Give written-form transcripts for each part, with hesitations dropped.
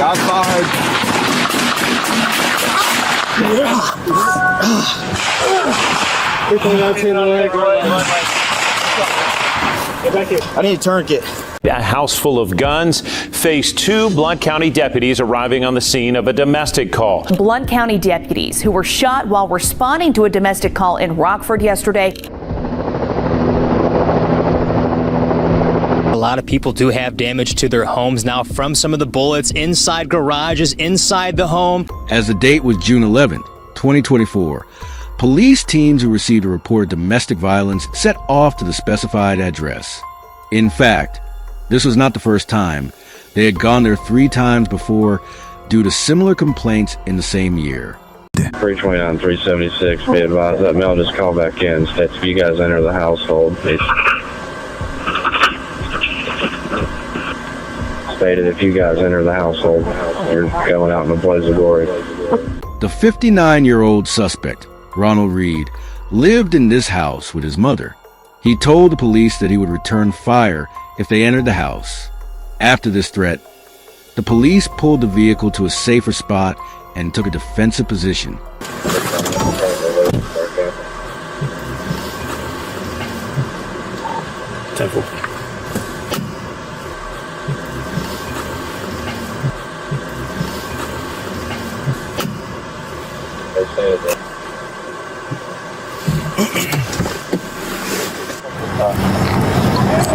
Shots fired. I need a tourniquet. A house full of guns. Phase 2 Blount County deputies arriving on the scene of a domestic call. Blount County deputies who were shot while responding to a domestic call in Rockford yesterday. A lot of people do have damage to their homes now from some of the bullets inside garages, inside the home. As the date was June 11th, 2024, police teams who received a report of domestic violence set off to the specified address. In fact, this was not the first time. They had gone there 3 times before due to similar complaints in the same year. 329, 376, be advised that male just called back in. States if you guys enter the household, please. Stated if you guys enter the household, you're going out in a blaze of glory. The 59-year-old suspect, Ronald Reed, lived in this house with his mother. He told the police that he would return fire if they entered the house. After this threat, the police pulled the vehicle to a safer spot and took a defensive position. Temple.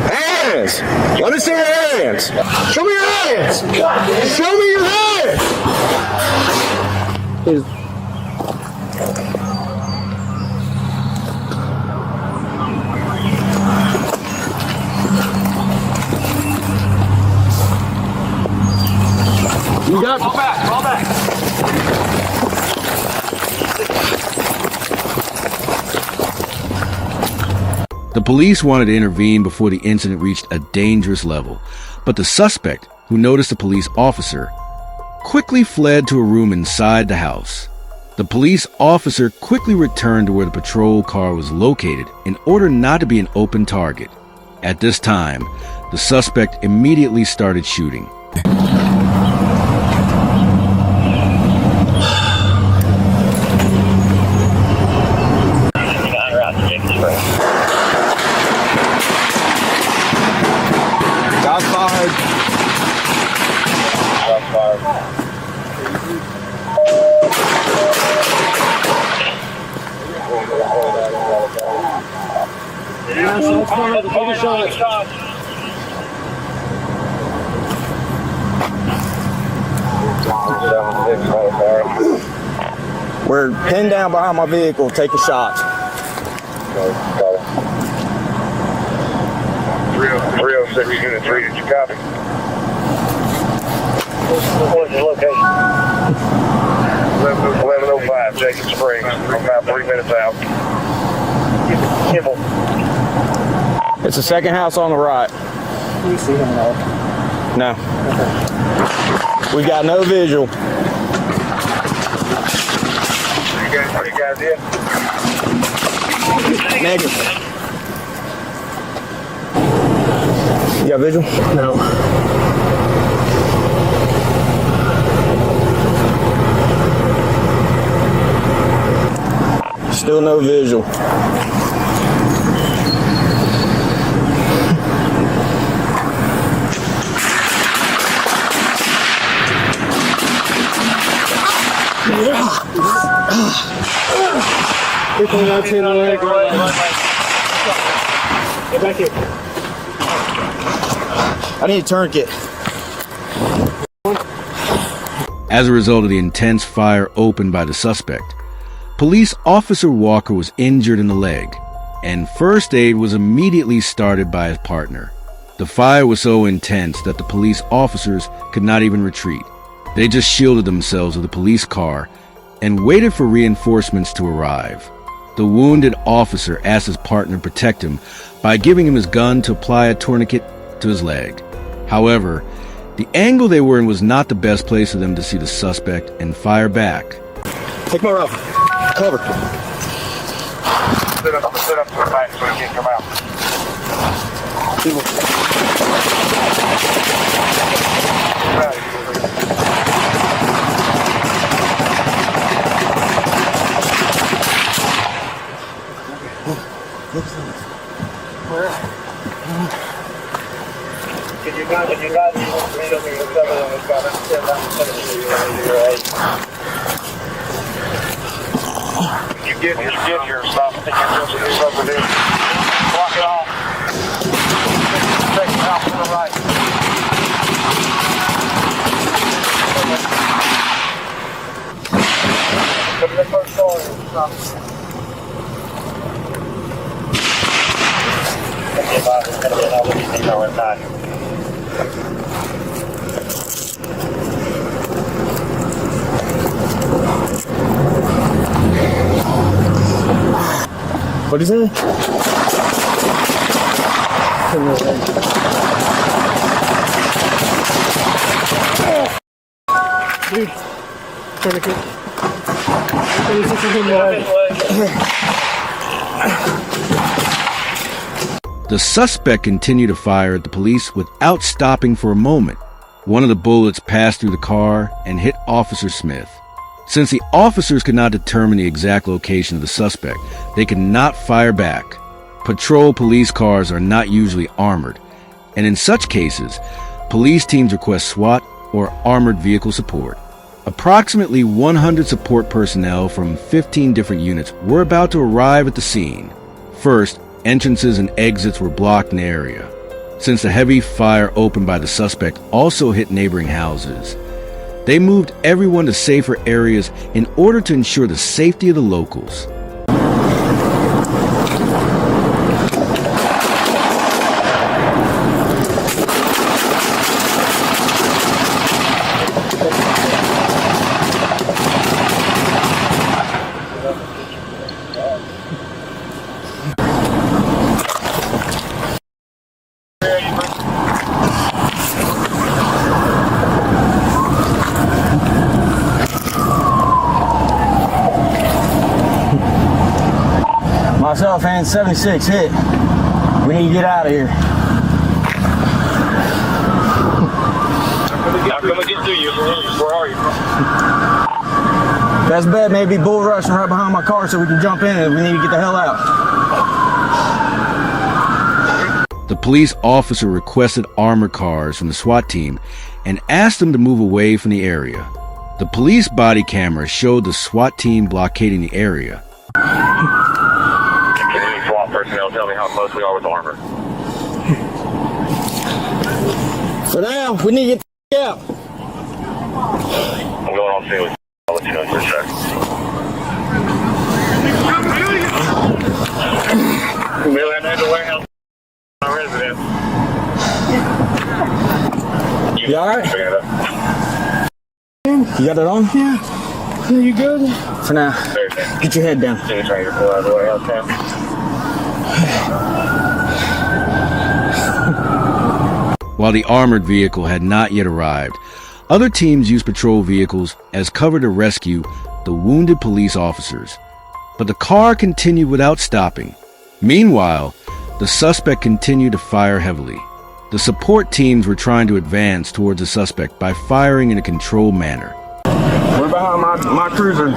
Hands! Let me see your hands! Show me your hands! Show me your hands! You got fall back, fall back. The police wanted to intervene before the incident reached a dangerous level, but the suspect, who noticed a police officer, quickly fled to a room inside the house. The police officer quickly returned to where the patrol car was located in order not to be an open target. At this time, the suspect immediately started shooting. Shots fired. Shots fired. We're pinned down behind my vehicle, taking shots. 306 Unit 3, did you copy? What's your location? 1105 Jacob Springs. I'm about 3 minutes out. Kimball. It's the second house on the right. Do you see him now? No. We got no visual. Are you guys in? Negative. You got visual? No. Still no visual. Get back here. I need a tourniquet. As a result of the intense fire opened by the suspect, Police Officer Walker was injured in the leg, and first aid was immediately started by his partner. The fire was so intense that the police officers could not even retreat. They just shielded themselves with a police car and waited for reinforcements to arrive. The wounded officer asked his partner to protect him by giving him his gun to apply a tourniquet to his leg. However, the angle they were in was not the best place for them to see the suspect and fire back. Take my rifle. Cover. Sit up to the back so he can't come out. You get here, stop and think you're supposed to do over there. Block it off. Take it out to the right. Come to the first door and stop. It's going to be another female inside. What is it? Dude, tourniquet. The suspect continued to fire at the police without stopping for a moment. One of the bullets passed through the car and hit Officer Smith. Since the officers could not determine the exact location of the suspect, they could not fire back. Patrol police cars are not usually armored, and in such cases, police teams request SWAT or armored vehicle support. Approximately 100 support personnel from 15 different units were about to arrive at the scene. First, entrances and exits were blocked in the area. Since the heavy fire opened by the suspect also hit neighboring houses, they moved everyone to safer areas in order to ensure the safety of the locals. Myself and 76 hit. We need to get out of here. I'm going to get to you. Where are you? That's bad. Maybe bull rushing right behind my car so we can jump in and we need to get the hell out. The police officer requested armored cars from the SWAT team and asked them to move away from the area. The police body camera showed the SWAT team blockading the area. SWAT personnel, tell me how close we are with armor. For now, we need to get the out. I'm going on scene with I'll let you know in a sec. We'll end the warehouse. My residence. You alright? You got it on? Yeah. Yeah, you good? For now. Get your head down. Trying to pull out of the warehouse now. While the armored vehicle had not yet arrived, other teams used patrol vehicles as cover to rescue the wounded police officers. But the car continued without stopping. Meanwhile, the suspect continued to fire heavily. The support teams were trying to advance towards the suspect by firing in a controlled manner. We're behind my cruiser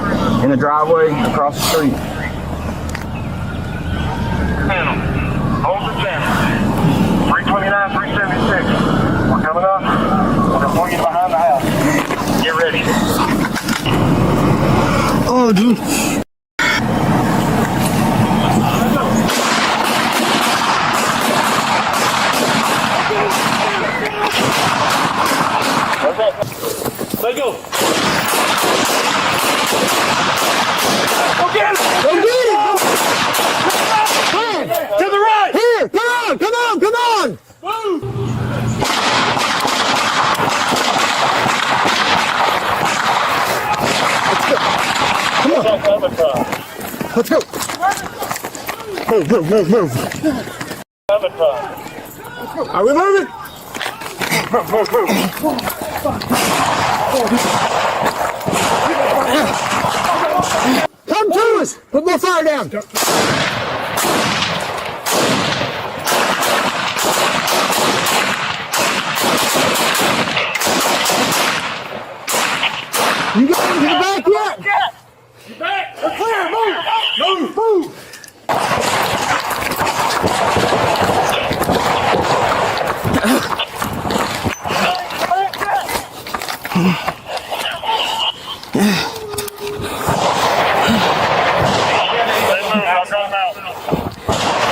in the driveway across the street. Channel. Hold the channel. 329, 376. We're coming up. We're going to pull you behind the house. Get ready. Oh, dude. Let go. Go get him! Go get him! Man, to the right! Here! Come on! Come on! Come on! Move! Let's go! Move, move, move, move! Are we moving? Move, move, move! Come to us! Put more fire down! You got to get back yet? Get back! We're clear! Move! Move! Move!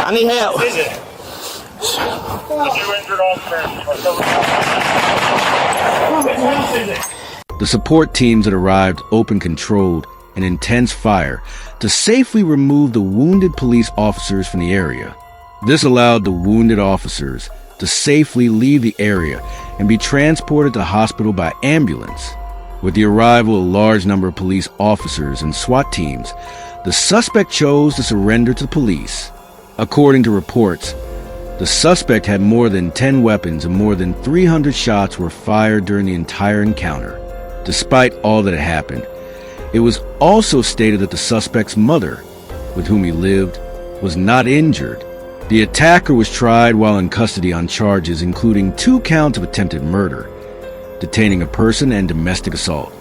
I need help. The support teams that arrived opened controlled an intense fire to safely remove the wounded police officers from the area. This allowed the wounded officers to safely leave the area and be transported to hospital by ambulance. With the arrival of a large number of police officers and SWAT teams, the suspect chose to surrender to the police. According to reports, the suspect had more than 10 weapons and more than 300 shots were fired during the entire encounter. Despite all that had happened, it was also stated that the suspect's mother, with whom he lived, was not injured. The attacker was tried while in custody on charges including 2 counts of attempted murder, detaining a person, and domestic assault.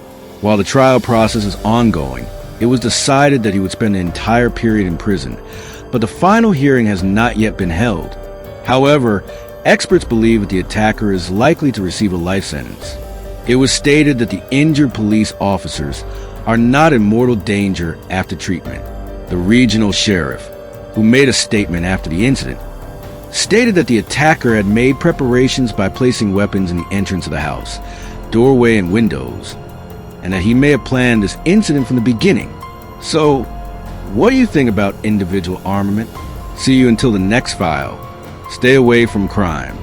While the trial process is ongoing, it was decided that he would spend the entire period in prison, but the final hearing has not yet been held. However, experts believe that the attacker is likely to receive a life sentence. It was stated that the injured police officers are not in mortal danger after treatment. The regional sheriff, who made a statement after the incident, stated that the attacker had made preparations by placing weapons in the entrance of the house, doorway, and windows, and that he may have planned this incident from the beginning. So, what do you think about individual armament? See you until the next file. Stay away from crime.